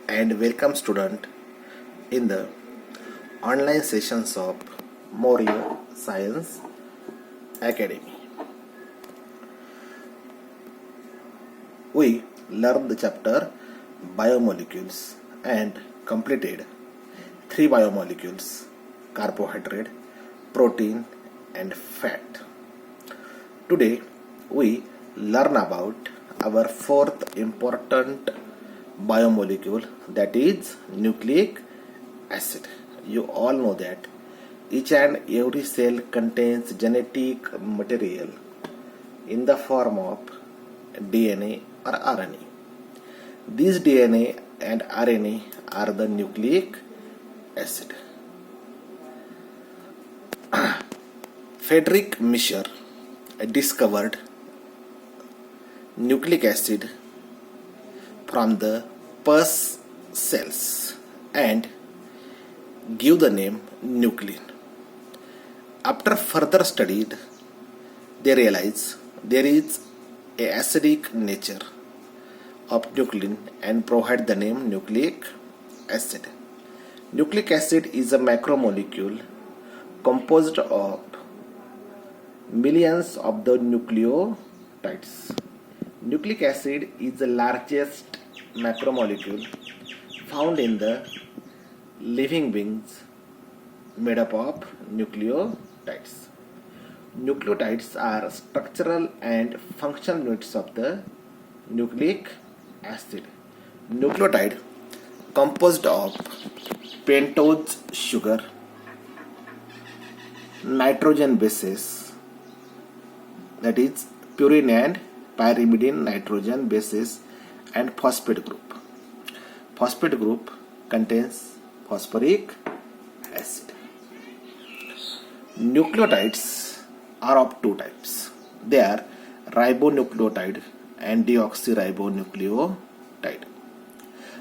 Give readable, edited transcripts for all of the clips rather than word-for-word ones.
and welcome student in the online sessions of Morio Science Academy. We learned the chapter biomolecules and completed three biomolecules: carbohydrate, protein and fat. Today we learn about our fourth important biomolecule, that is nucleic acid. You all know that each and every cell contains genetic material in the form of DNA or RNA. These DNA and RNA are the nucleic acid. Friedrich Mischer discovered nucleic acid from the pus cells and give the name nuclein. After further study, they realize there is a acidic nature of nuclein and provide the name nucleic acid. Nucleic acid is a macromolecule composed of millions of the nucleotides. Nucleic acid is the largest macromolecule found in the living beings, made up of nucleotides. Nucleotides are structural and functional units of the nucleic acid. Nucleotide composed of pentose sugar, nitrogen bases, that is purine and pyrimidine nitrogen bases, and phosphate group. Phosphate group contains phosphoric acid. Nucleotides are of two types. They are ribonucleotide and deoxyribonucleotide.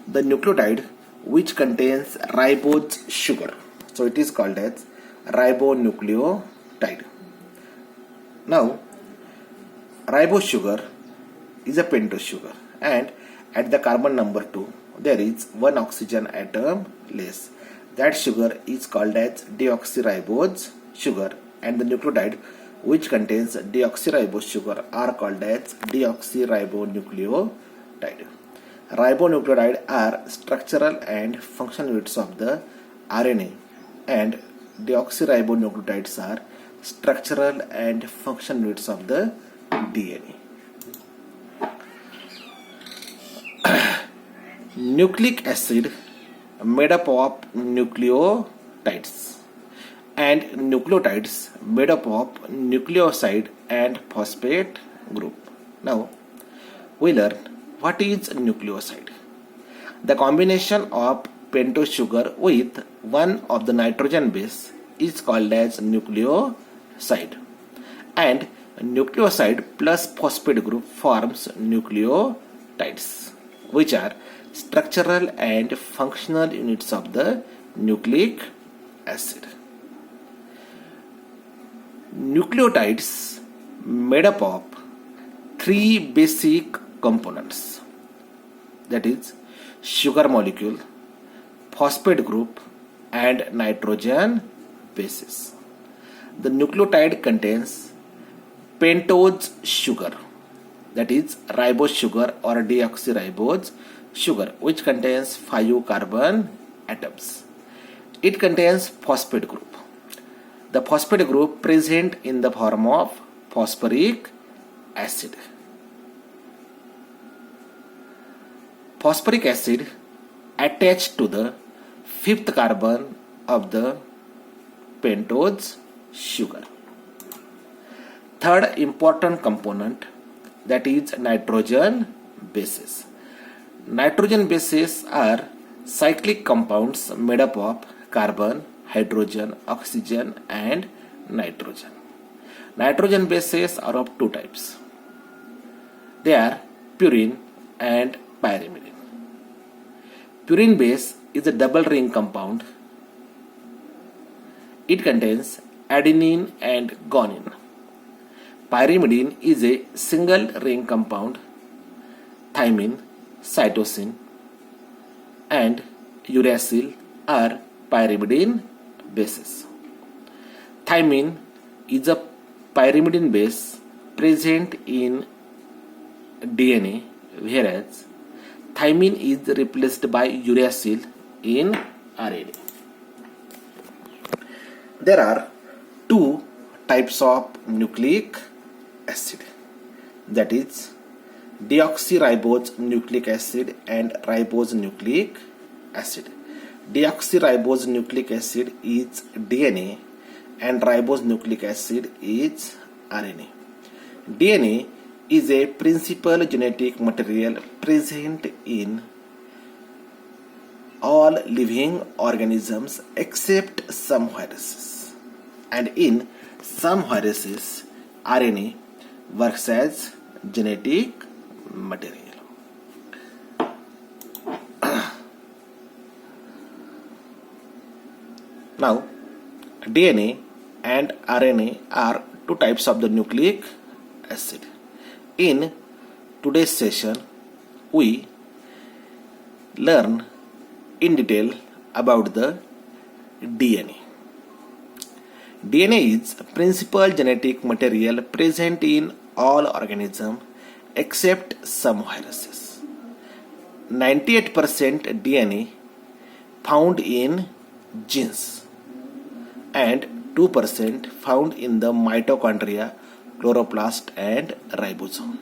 The nucleotide which contains ribose sugar, so it is called as ribonucleotide. Now, ribose sugar is a pentose sugar, and at the carbon number 2 there is one oxygen atom less. That sugar is called as deoxyribose sugar, and the nucleotide which contains deoxyribose sugar are called as deoxyribonucleotide. Ribonucleotide are structural and functional units of the RNA, and deoxyribonucleotides are structural and functional units of the DNA. Nucleic acid made up of nucleotides, and nucleotides made up of nucleoside and phosphate group. Now we learn what is nucleoside. The combination of pentose sugar with one of the nitrogen base is called as nucleoside, and nucleoside plus phosphate group forms nucleotides, which are structural and functional units of the nucleic acid. Nucleotides made up of three basic components, that is sugar molecule, phosphate group and nitrogen bases. The nucleotide contains pentose sugar, that is ribose sugar or deoxyribose sugar, which contains 5 carbon atoms. It contains phosphate group. The phosphate group present in the form of phosphoric acid. Phosphoric acid attached to the 5th carbon of the pentose sugar. Third important component, that is nitrogen bases. Nitrogen bases are cyclic compounds made up of carbon, hydrogen, oxygen and nitrogen. Nitrogen bases are of two types. They are purine and pyrimidine. Purine base is a double ring compound. It contains adenine and guanine. Pyrimidine is a single ring compound, thymine, cytosine, and uracil are pyrimidine bases. Thymine is a pyrimidine base present in DNA, whereas thymine is replaced by uracil in RNA. There are two types of nucleic acid, that is deoxyribose nucleic acid and ribose nucleic acid. Deoxyribose nucleic acid is DNA and ribose nucleic acid is RNA. DNA is a principal genetic material present in all living organisms except some viruses, and in some viruses RNA works as genetic material. Now, DNA and RNA are two types of the nucleic acid. In today's session, we learn in detail about the DNA. DNA is principal genetic material present in all organisms except some viruses. 98% DNA found in genes and 2% found in the mitochondria, chloroplast and ribosome.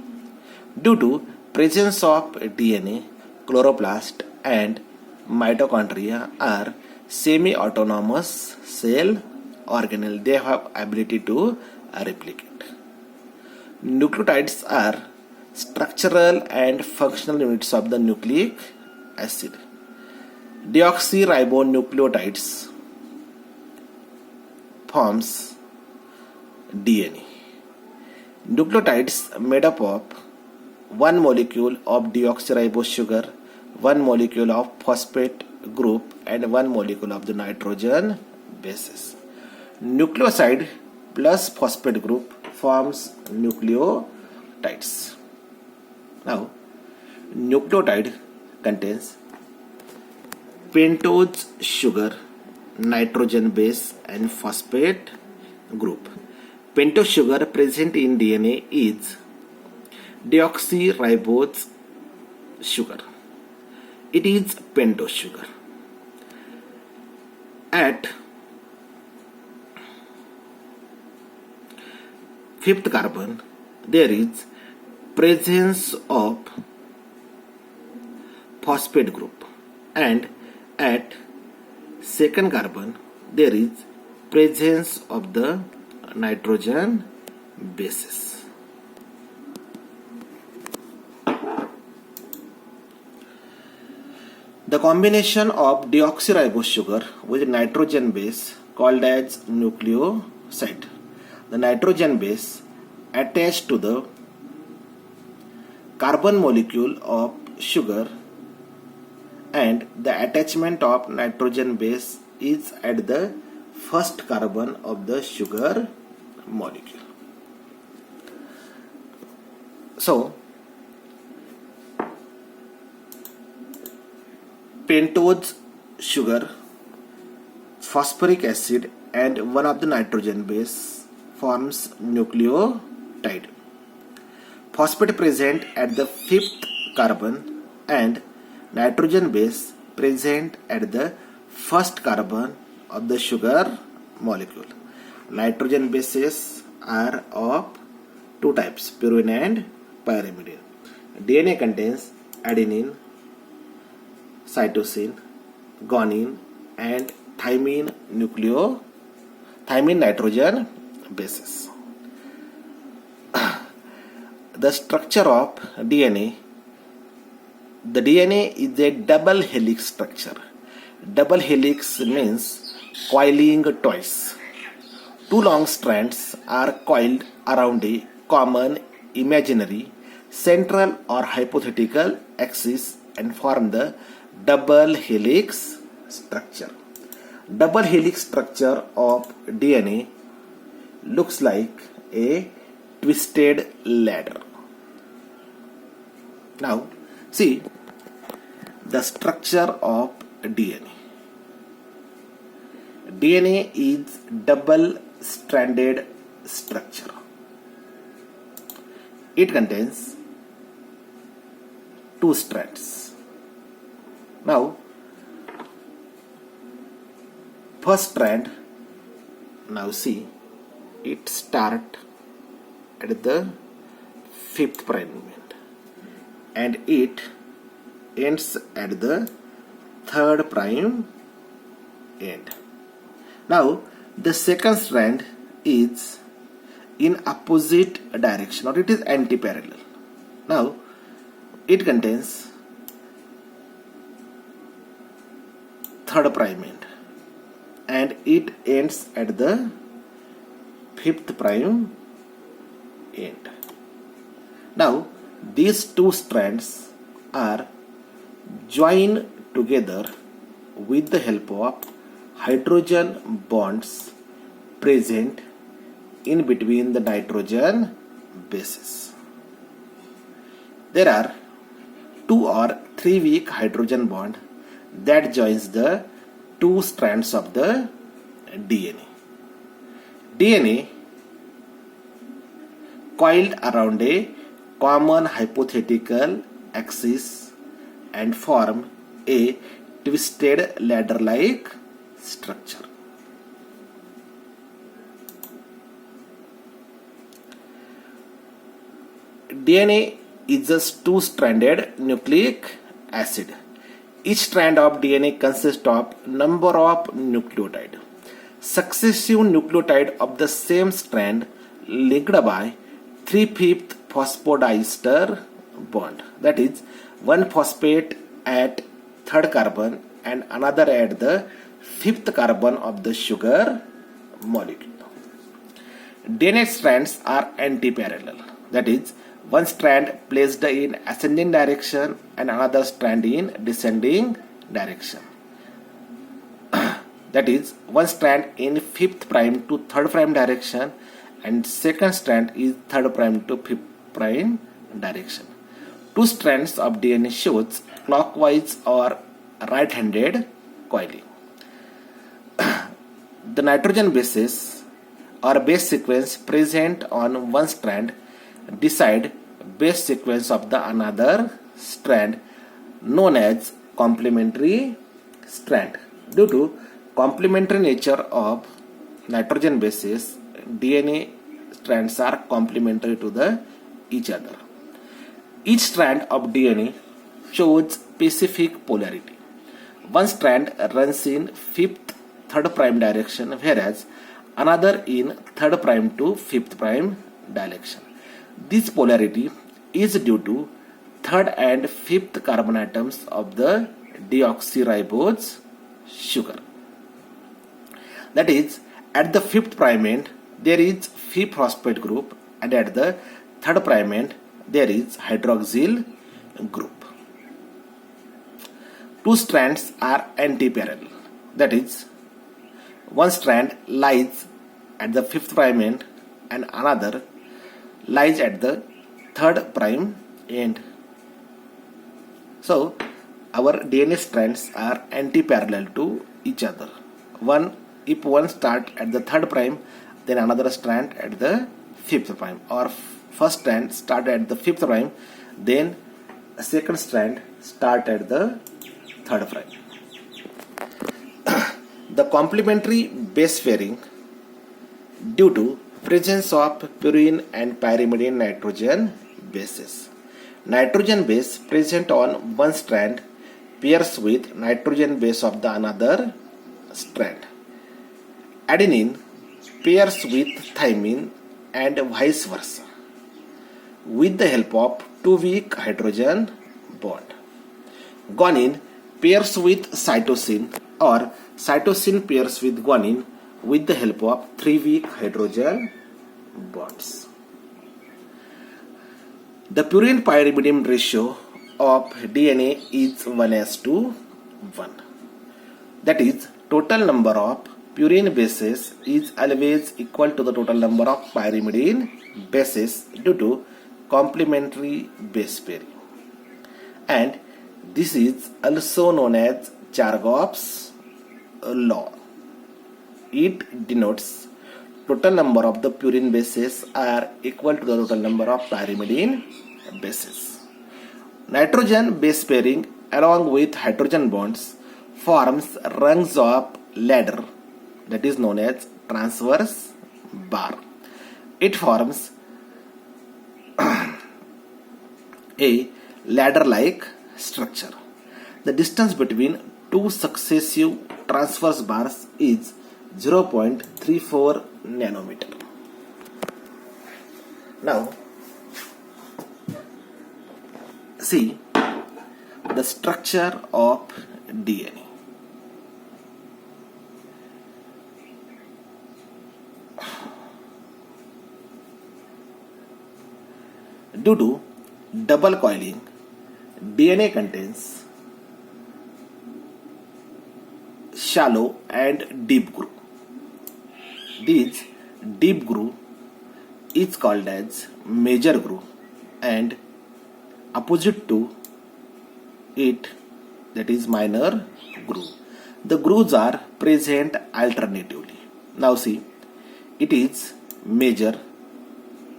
Due to presence of DNA, chloroplast and mitochondria are semi-autonomous cell organelle. They have ability to replicate. Nucleotides are structural and functional units of the nucleic acid. Deoxyribonucleotides forms DNA. Nucleotides made up of one molecule of deoxyribose sugar, one molecule of phosphate group and one molecule of the nitrogen bases. Nucleoside plus phosphate group forms nucleotides. Now, nucleotide contains pentose sugar, nitrogen base and phosphate group. Pentose sugar present in DNA is deoxyribose sugar. It is pentose sugar. At fifth carbon, there is presence of phosphate group, and at second carbon, there is presence of the nitrogen bases. The combination of deoxyribose sugar with nitrogen base called as nucleoside. The nitrogen base attached to the carbon molecule of sugar, and the attachment of nitrogen base is at the first carbon of the sugar molecule. So, pentose sugar, phosphoric acid and one of the nitrogen base forms nucleotide. Phosphate present at the fifth carbon and nitrogen base present at the first carbon of the sugar molecule. Nitrogen bases are of two types, purine and pyrimidine. DNA contains adenine, cytosine, guanine and thymine nitrogen bases. The structure of DNA. The DNA is a double helix structure. Double helix means coiling twice. Two long strands are coiled around a common imaginary central or hypothetical axis and form the double helix structure. Double helix structure of DNA looks like a twisted ladder. Now, see, The structure of DNA. DNA is double-stranded structure. It contains two strands. Now, first strand, now see, it starts at the 5th prime moment and it ends at the 3rd prime end. Now, the second strand is in opposite direction, or it is anti-parallel. Now, it contains 3rd prime end and it ends at the 5th prime end. Now, these two strands are joined together with the help of hydrogen bonds present in between the nitrogen bases. There are 2 or 3 weak hydrogen bond that joins the two strands of the DNA. DNA coiled around a common hypothetical axis and form a twisted ladder-like structure. DNA is a two-stranded nucleic acid. Each strand of DNA consists of number of nucleotides. Successive nucleotide of the same strand linked by 3/5 phosphodiester bond. That is, one phosphate at 3rd carbon and another at the 5th carbon of the sugar molecule. DNA strands are anti-parallel. That is, one strand placed in ascending direction and another strand in descending direction. That is, one strand in 5th prime to 3rd prime direction and second strand is 3rd prime to 5th prime direction. Two strands of DNA shows clockwise or right-handed coiling. The nitrogen bases or base sequence present on one strand decide base sequence of the another strand, known as complementary strand. Due to complementary nature of nitrogen bases, DNA strands are complementary to each other. Each strand of DNA shows specific polarity. One strand runs in 5th 3rd prime direction, whereas another in 3rd prime to 5th prime direction. This polarity is due to 3rd and 5th carbon atoms of the deoxyribose sugar. That is, at the 5th prime end there is 5-phosphate group and at the 3rd prime end there is hydroxyl group. Two strands are anti-parallel. That is, one strand lies at the 5th prime end and another lies at the 3rd prime end. So, our DNA strands are anti-parallel to each other. If one start at the 3rd prime, then another strand at the 5th prime, or first strand start at the 5th prime, then second strand start at the 3rd prime. The complementary base pairing due to presence of purine and pyrimidine nitrogen bases. Nitrogen base present on one strand pairs with nitrogen base of the another strand. Adenine pairs with thymine and vice versa with the help of two weak hydrogen bond. Guanine pairs with cytosine, or cytosine pairs with guanine with the help of three weak hydrogen bonds. The purine pyrimidine ratio of DNA is 1:1. That is, total number of purine bases is always equal to the total number of pyrimidine bases due to complementary base pairing. And This is also known as Chargaff's law. It denotes total number of the purine bases are equal to the total number of pyrimidine bases. Nitrogen base pairing along with hydrogen bonds forms rungs of ladder that is known as transverse bar. It forms a ladder-like structure. The distance between two successive transverse bars is 0.34 nanometer. Now, see the structure of DNA. Due to double coiling, DNA contains shallow and deep groove. This deep groove is called as major groove, and opposite to it, that is minor groove. The grooves are present alternatively. Now see, it is major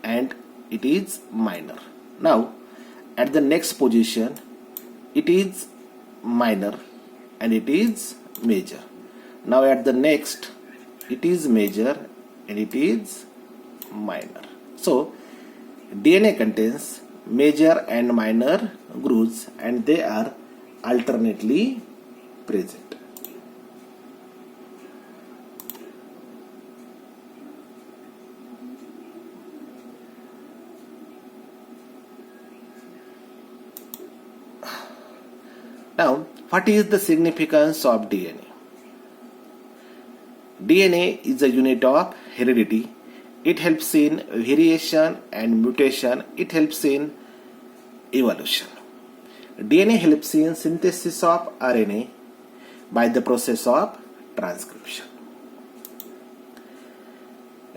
and it is minor. Now at the next position, it is minor and it is major. Now at the next, it is major and it is minor. So DNA contains major and minor grooves and they are alternately present. Now, what is the significance of DNA? DNA is a unit of heredity. It helps in variation and mutation. It helps in evolution. DNA helps in synthesis of RNA by the process of transcription.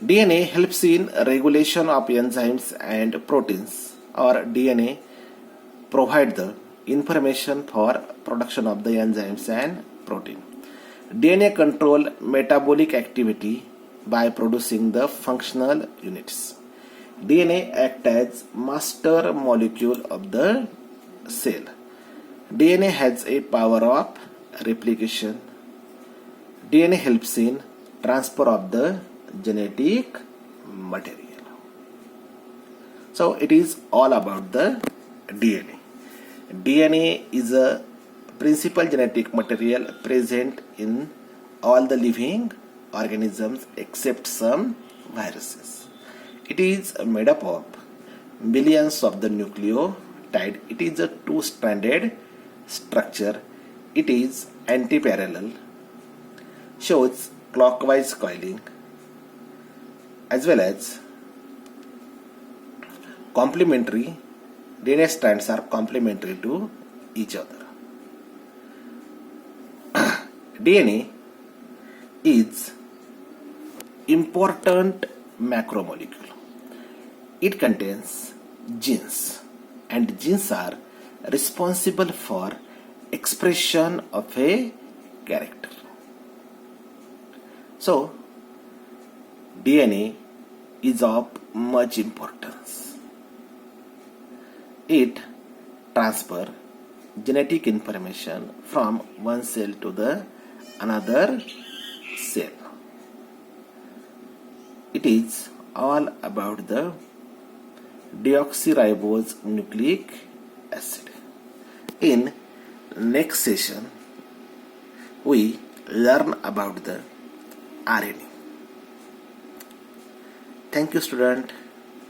DNA helps in regulation of enzymes and proteins, or DNA provide the information for production of the enzymes and protein. DNA control metabolic activity by producing the functional units. DNA acts as master molecule of the cell. DNA has a power of replication. DNA helps in transfer of the genetic material. So it is all about the DNA. DNA is a principal genetic material present in all the living organisms except some viruses. It is made up of millions of the nucleotide. It is a two-stranded structure. It is anti-parallel, shows clockwise coiling, as well as complementary. DNA strands are complementary to each other. DNA is important macromolecule. It contains genes, and genes are responsible for expression of a character. So, DNA is of much importance. It transfers genetic information from one cell to the another cell. It is all about the deoxyribose nucleic acid. In next session, we learn about the RNA. Thank you, student.